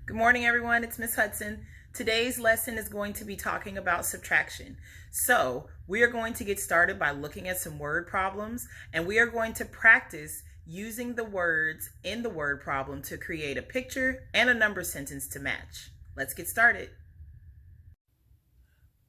Good morning, everyone. It's Miss Hudson. Today's lesson is going to be talking about subtraction. So we are going to get started by looking at some word problems, and we are going to practice using the words in the word problem to create a picture and a number sentence to match. Let's get started.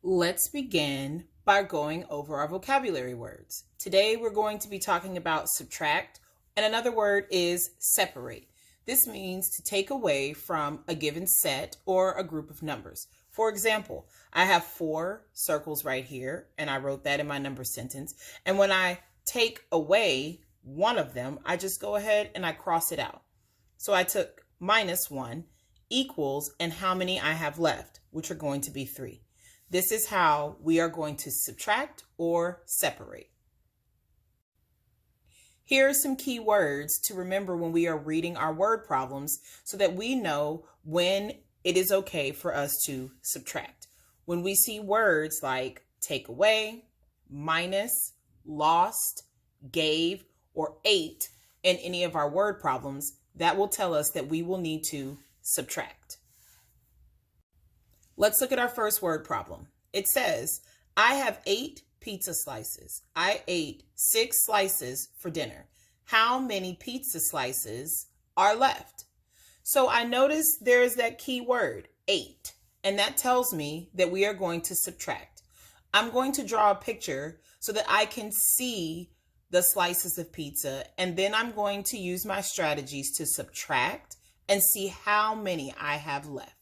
Let's begin by going over our vocabulary words. Today we're going to be talking about subtract, and another word is separate. This means to take away from a given set or a group of numbers. For example, I have 4 circles right here, and I wrote that in my number sentence. And when I take away one of them, I just go ahead and I cross it out. So I took -1 equals and how many I have left, which are going to be 3. This is how we are going to subtract or separate. Here are some key words to remember when we are reading our word problems so that we know when it is okay for us to subtract. When we see words like take away, minus, lost, gave, or ate in any of our word problems, that will tell us that we will need to subtract. Let's look at our first word problem. It says, I have 8 pizza slices. I ate 6 slices for dinner. How many pizza slices are left? So I notice there's that key word, 8, and that tells me that we are going to subtract. I'm going to draw a picture so that I can see the slices of pizza, and then I'm going to use my strategies to subtract and see how many I have left.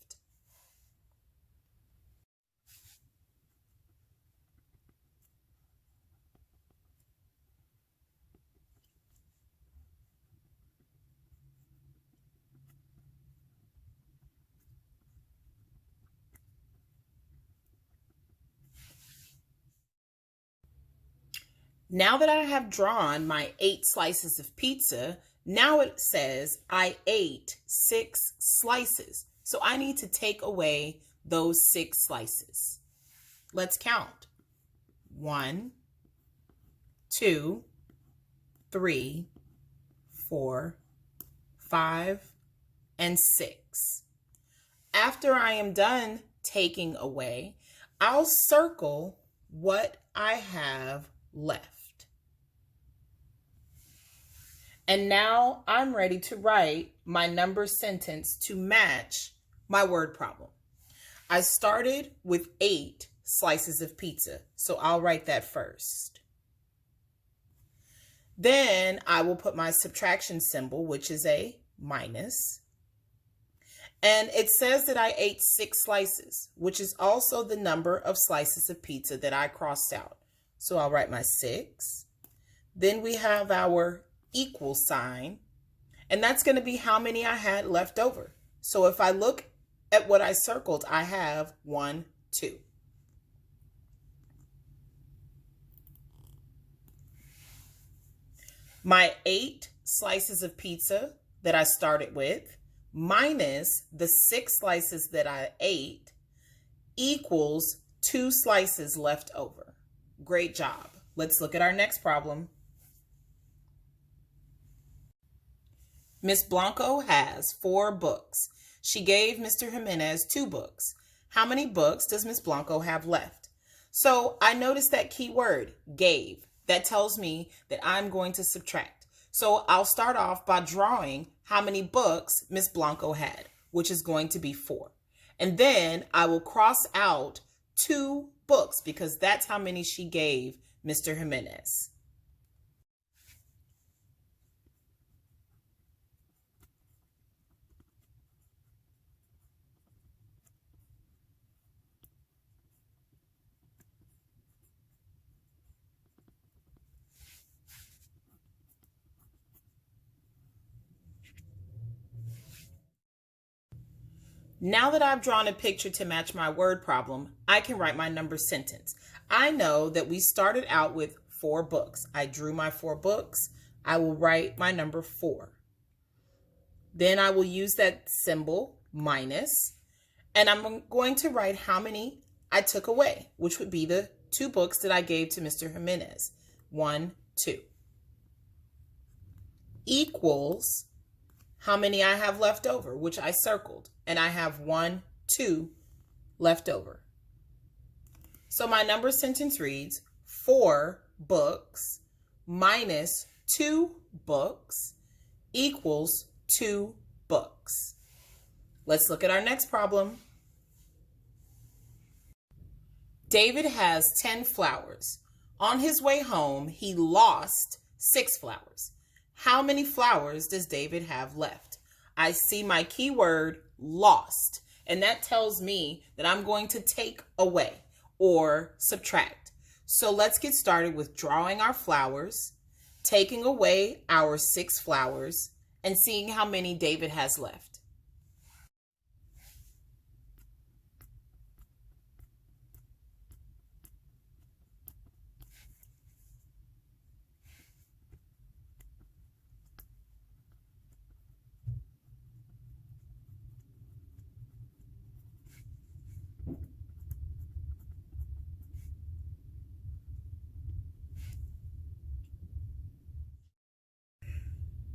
Now that I have drawn my 8 slices of pizza, now it says I ate 6 slices. So I need to take away those 6 slices. Let's count. 1, 2, 3, 4, 5, and 6. After I am done taking away, I'll circle what I have left. And now I'm ready to write my number sentence to match my word problem. I started with 8 slices of pizza, so I'll write that first. Then I will put my subtraction symbol, which is a minus. And it says that I ate 6 slices, which is also the number of slices of pizza that I crossed out. So I'll write my 6. Then we have our equal sign, and that's going to be how many I had left over. So if I look at what I circled, I have 1, 2. My 8 slices of pizza that I started with minus the 6 slices that I ate equals 2 slices left over. Great job. Let's look at our next problem. Miss Blanco has 4 books. She gave Mr. Jimenez 2 books. How many books does Miss Blanco have left? So I noticed that key word, gave. That tells me that I'm going to subtract. So I'll start off by drawing how many books Miss Blanco had, which is going to be 4. And then I will cross out 2 books because that's how many she gave Mr. Jimenez. Now that I've drawn a picture to match my word problem, I can write my number sentence. I know that we started out with 4 books. I drew my 4 books. I will write my number 4. Then I will use that symbol, minus, and I'm going to write how many I took away, which would be the 2 books that I gave to Mr. Jimenez. 1, 2. Equals how many I have left over, which I circled, and I have 1, 2 left over. So my number sentence reads 4 books minus 2 books equals 2 books. Let's look at our next problem. David has 10 flowers. On his way home, he lost 6 flowers. How many flowers does David have left? I see my keyword lost, and that tells me that I'm going to take away or subtract. So let's get started with drawing our flowers, taking away our 6 flowers, and seeing how many David has left.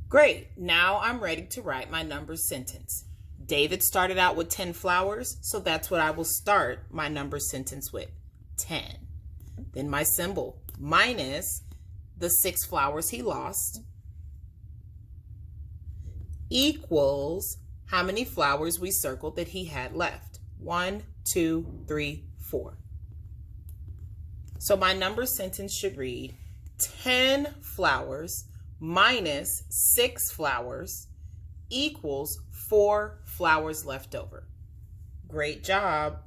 Great, now I'm ready to write my number sentence. David started out with 10 flowers, so that's what I will start my number sentence with, 10. Then my symbol, minus the 6 flowers he lost, equals how many flowers we circled that he had left. 1, 2, 3, 4. So my number sentence should read 10 flowers minus 6 flowers equals 4 flowers left over. Great job.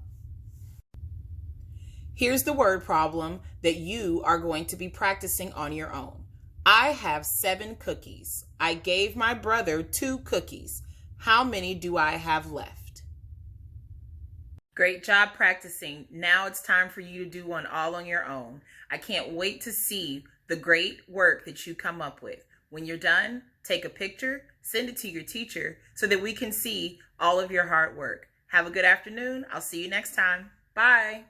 Here's the word problem that you are going to be practicing on your own. I have 7 cookies. I gave my brother 2 cookies. How many do I have left? Great job practicing. Now it's time for you to do one all on your own. I can't wait to see the great work that you come up with. When you're done, take a picture, send it to your teacher so that we can see all of your hard work. Have a good afternoon. I'll see you next time. Bye.